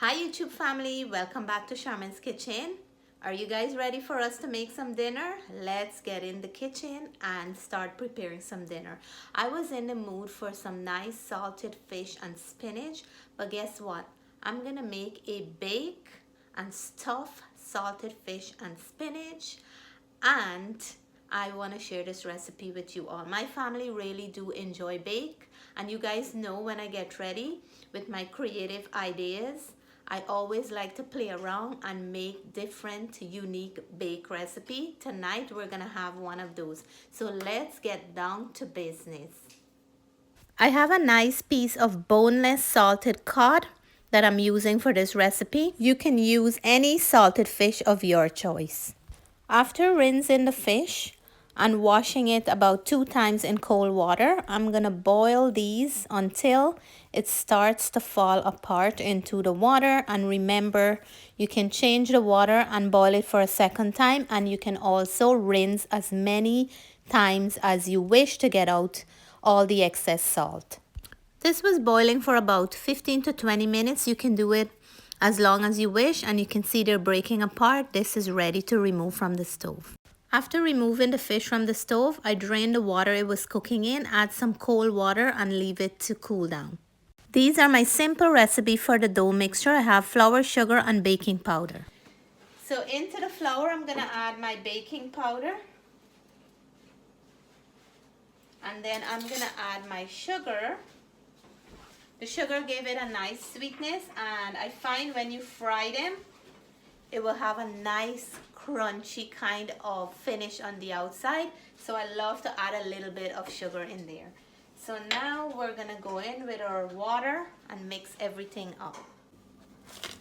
Hi YouTube family, welcome back to Charmaine's Kitchen. Are you guys ready for us to make some dinner? Let's get in the kitchen and start preparing some dinner. I was in the mood for some nice salted fish and spinach, but guess what? I'm gonna make a bake and stuff salted fish and spinach, and I want to share this recipe with you all. My family really do enjoy bake, and you guys know when I get ready with my creative ideas, I always like to play around and make different unique bake recipe. Tonight we're gonna have one of those. So let's get down to business. I have a nice piece of boneless salted cod that I'm using for this recipe. You can use any salted fish of your choice. After rinsing the fish and washing it about 2 times in cold water, I'm gonna boil these until it starts to fall apart into the water. And remember, you can change the water and boil it for a second time, and you can also rinse as many times as you wish to get out all the excess salt. This was boiling for about 15 to 20 minutes. You can do it as long as you wish, and you can see they're breaking apart. This is ready to remove from the stove. After removing the fish from the stove, I drain the water it was cooking in, add some cold water, and leave it to cool down. These are my simple recipe for the dough mixture. I have flour, sugar, and baking powder. So into the flour, I'm gonna add my baking powder. And then I'm gonna add my sugar. The sugar gave it a nice sweetness, and I find when you fry them, it will have a nice crunchy kind of finish on the outside. So I love to add a little bit of sugar in there. So now we're gonna go in with our water and mix everything up.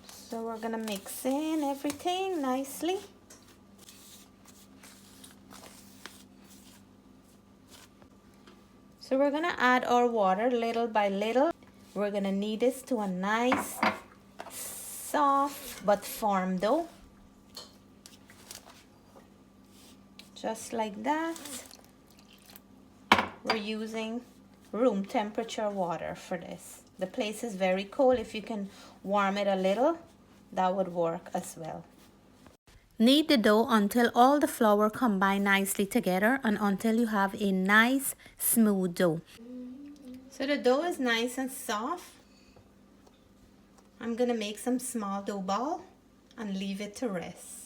So we're gonna mix in everything nicely. So we're gonna add our water little by little. We're gonna knead this to a nice, soft but firm dough. Just like that. We're using room temperature water for this. The place is very cold. If you can warm it a little, that would work as well. Knead the dough until all the flour combine nicely together and until you have a nice smooth dough. So the dough is nice and soft. I'm gonna make some small dough ball and leave it to rest.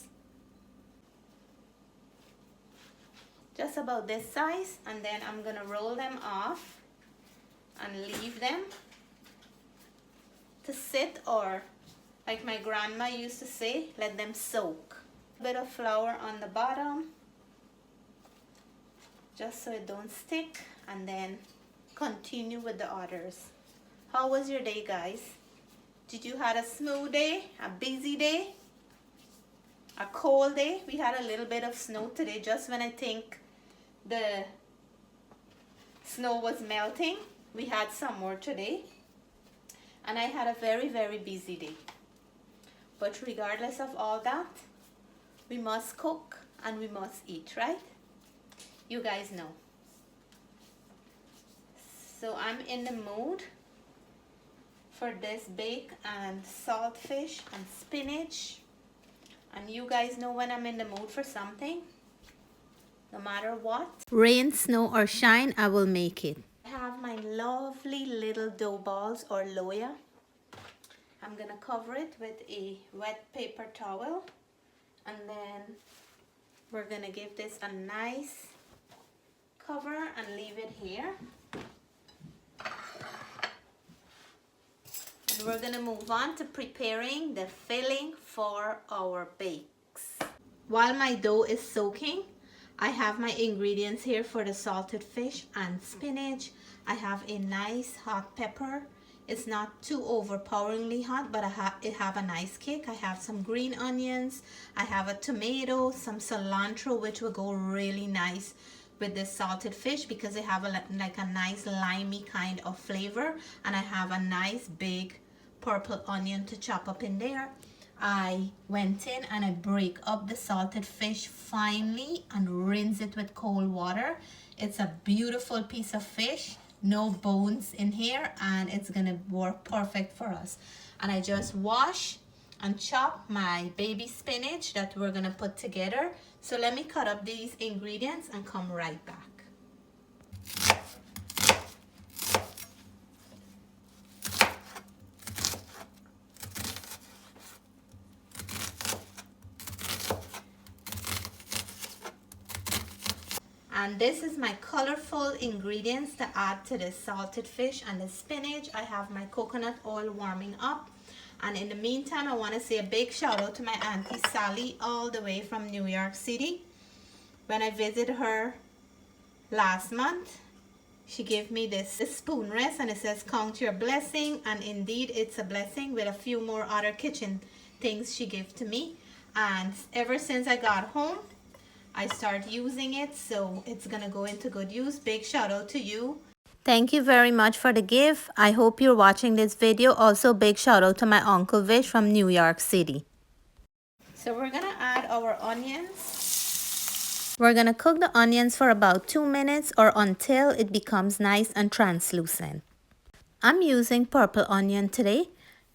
Just about this size, and then I'm gonna roll them off and leave them to sit, or like my grandma used to say, let them soak. A bit of flour on the bottom just so it don't stick, and then continue with the others. How was your day, guys? Did you have a smooth day, a busy day, a cold day? We had a little bit of snow today, just when I think the snow was melting. We had some more today, and I had a very, very busy day. But regardless of all that, we must cook and we must eat, right? You guys know. So I'm in the mood for this bake and salt fish and spinach. And you guys know when I'm in the mood for something, no matter what, rain, snow, or shine, I will make it. I have my lovely little dough balls or loya. I'm gonna cover it with a wet paper towel, and then we're gonna give this a nice cover and leave it here. And we're gonna move on to preparing the filling for our bakes. While my dough is soaking, I have my ingredients here for the salted fish and spinach. I have a nice hot pepper. It's not too overpoweringly hot, but it have a nice kick. I have some green onions. I have a tomato, some cilantro, which will go really nice with this salted fish because they have like a nice limey kind of flavor. And I have a nice big purple onion to chop up in there. I went in and I break up the salted fish finely and rinse it with cold water. It's a beautiful piece of fish, no bones in here, and it's gonna work perfect for us. and I just wash and chop my baby spinach that we're gonna put together. So let me cut up these ingredients and come right back. And this is my colorful ingredients to add to the salted fish and the spinach. I have my coconut oil warming up. And in the meantime, I want to say a big shout out to my Auntie Sally all the way from New York City. When I visited her last month, she gave me this spoon rest and it says count your blessing, and indeed it's a blessing, with a few more other kitchen things she gave to me. And ever since I got home, I start using it, so it's gonna go into good use. Big shout out to you. Thank you very much for the gift. I hope you're watching this video. Also, big shout out to my Uncle Vish from New York City. So we're gonna add our onions. We're gonna cook the onions for about 2 minutes or until it becomes nice and translucent. I'm using purple onion today,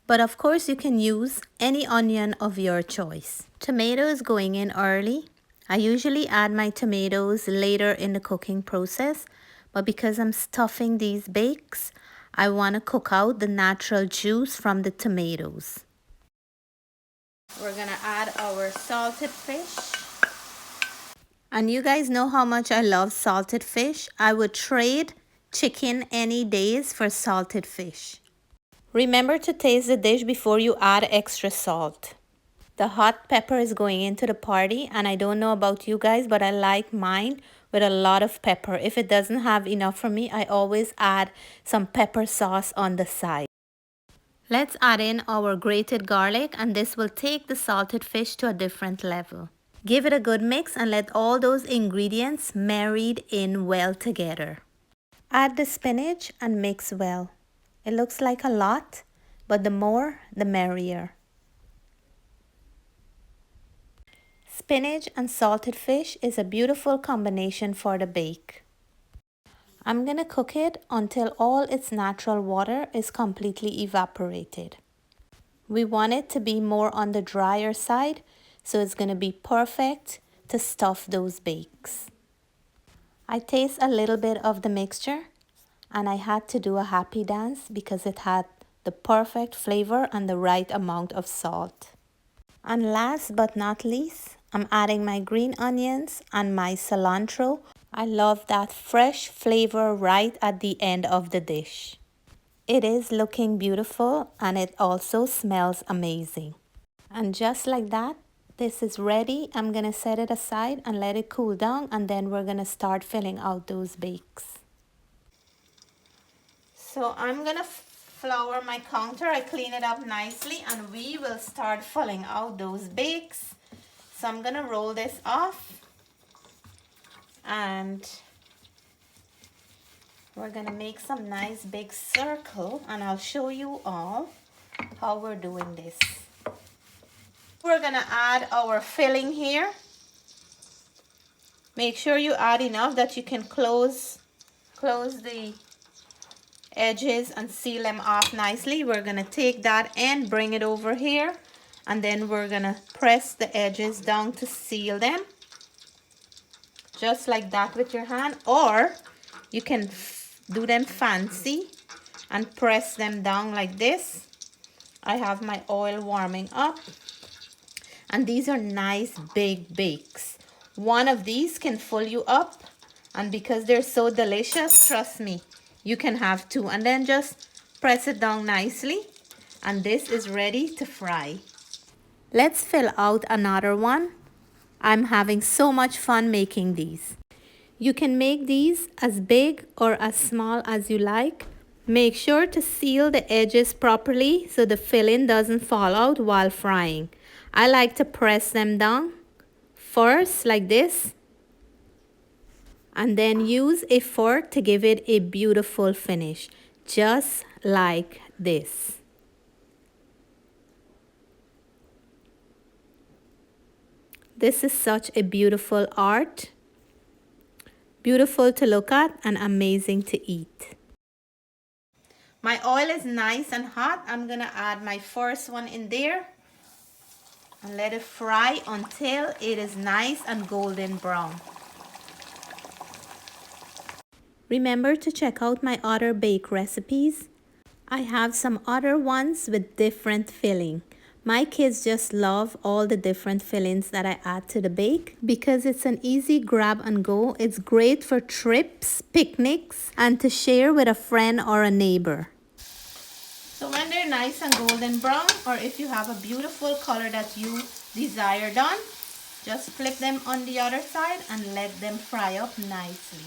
but of course you can use any onion of your choice. Tomatoes going in early. I usually add my tomatoes later in the cooking process, but because I'm stuffing these bakes, I want to cook out the natural juice from the tomatoes. We're gonna add our salted fish. And you guys know how much I love salted fish. I would trade chicken any days for salted fish. Remember to taste the dish before you add extra salt. The hot pepper is going into the party, and I don't know about you guys, but I like mine with a lot of pepper. If it doesn't have enough for me, I always add some pepper sauce on the side. Let's add in our grated garlic, and this will take the salted fish to a different level. Give it a good mix and let all those ingredients married in well together. Add the spinach and mix well. It looks like a lot, but the more, the merrier. Spinach and salted fish is a beautiful combination for the bake. I'm gonna cook it until all its natural water is completely evaporated. We want it to be more on the drier side, so it's gonna be perfect to stuff those bakes. I taste a little bit of the mixture, and I had to do a happy dance because it had the perfect flavor and the right amount of salt. And last but not least, I'm adding my green onions and my cilantro. I love that fresh flavor right at the end of the dish. It is looking beautiful and it also smells amazing. And just like that, this is ready. I'm gonna set it aside and let it cool down, and then we're gonna start filling out those bakes. So I'm gonna flour my counter. I clean it up nicely and we will start filling out those bakes. So I'm gonna roll this off and we're gonna make some nice big circle, and I'll show you all how we're doing this. We're gonna add our filling here. Make sure you add enough that you can close the edges and seal them off nicely. We're gonna take that and bring it over here, and then we're gonna press the edges down to seal them, just like that with your hand, or you can do them fancy and press them down like this. I have my oil warming up, and these are nice big bakes. One of these can fill you up, and because they're so delicious, trust me, you can have two. And then just press it down nicely, and this is ready to fry. Let's fill out another one. I'm having so much fun making these. You can make these as big or as small as you like. Make sure to seal the edges properly so the filling doesn't fall out while frying. I like to press them down first like this, and then use a fork to give it a beautiful finish, just like this. This is such a beautiful art, beautiful to look at and amazing to eat. My oil is nice and hot. I'm gonna add my first one in there and let it fry until it is nice and golden brown. Remember to check out my other bake recipes. I have some other ones with different filling. My kids just love all the different fillings that I add to the bake because it's an easy grab and go. It's great for trips, picnics, and to share with a friend or a neighbor. So when they're nice and golden brown, or if you have a beautiful color that you desire done, just flip them on the other side and let them fry up nicely.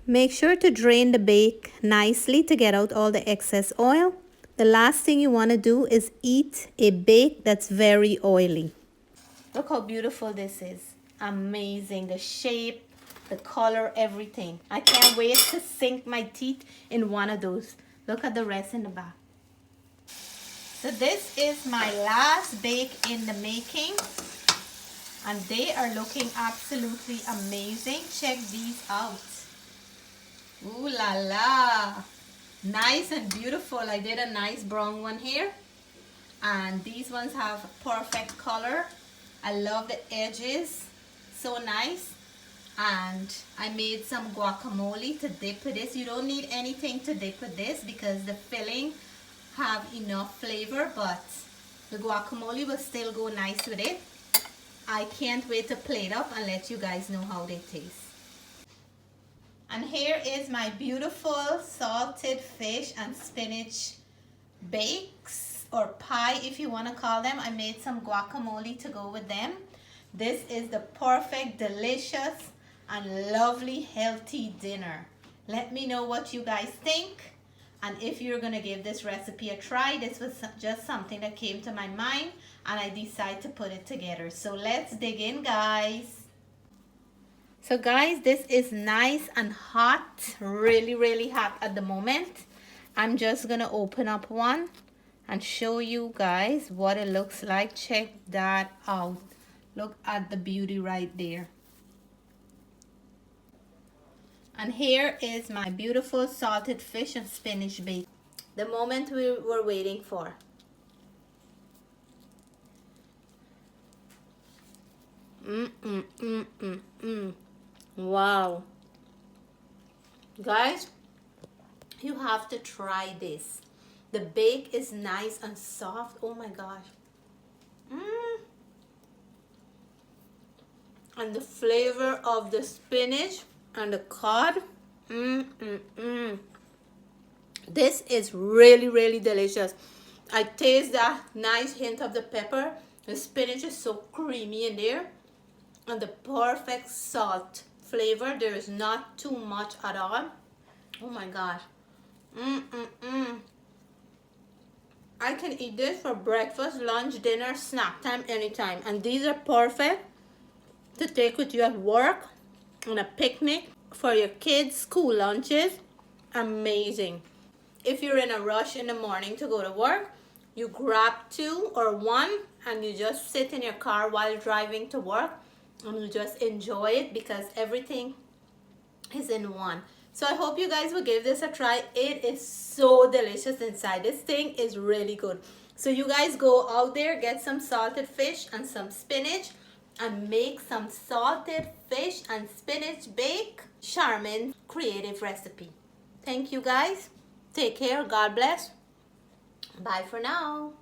Make sure to drain the bake nicely to get out all the excess oil. The last thing you want to do is eat a bake that's very oily. Look how beautiful this is. Amazing. The shape, the color, everything. I can't wait to sink my teeth in one of those. Look at the rest in the back. So this is my last bake in the making. And they are looking absolutely amazing. Check these out. Ooh la la. Nice and beautiful. I did a nice brown one here. And these ones have perfect color. I love the edges. So nice. And I made some guacamole to dip with this. You don't need anything to dip with this because the filling have enough flavor, but the guacamole will still go nice with it. I can't wait to plate up and let you guys know how they taste. And here is my beautiful salted fish and spinach bakes, or pie if you want to call them. I made some guacamole to go with them. This is the perfect, delicious, and lovely healthy dinner. Let me know what you guys think, and if you're gonna give this recipe a try. This was just something that came to my mind and I decided to put it together. So let's dig in, guys. So guys, this is nice and hot, really hot at the moment. I'm just gonna open up one and show you guys what it looks like. Check that out. Look at the beauty right there. And here is my beautiful salted fish and spinach bake. The moment we were waiting for. Wow. Guys, you have to try this. The bake is nice and soft. Oh my gosh. And the flavor of the spinach and the cod. This is really delicious. I taste that nice hint of the pepper. The spinach is so creamy in there. And the perfect salt flavor. There is not too much at all. Oh my gosh. I can eat this for breakfast, lunch, dinner, snack time, anytime. And these are perfect to take with you at work, on a picnic, for your kids' school lunches. Amazing. If you're in a rush in the morning to go to work, you grab 2 or 1 and you just sit in your car while driving to work and you just enjoy it because everything is in one. So I hope you guys will give this a try. It is so delicious inside. This thing is really good. So you guys go out there, get some salted fish and some spinach and make some salted fish and spinach bake. Charmin's creative recipe. Thank you guys. Take care. God bless. Bye for now.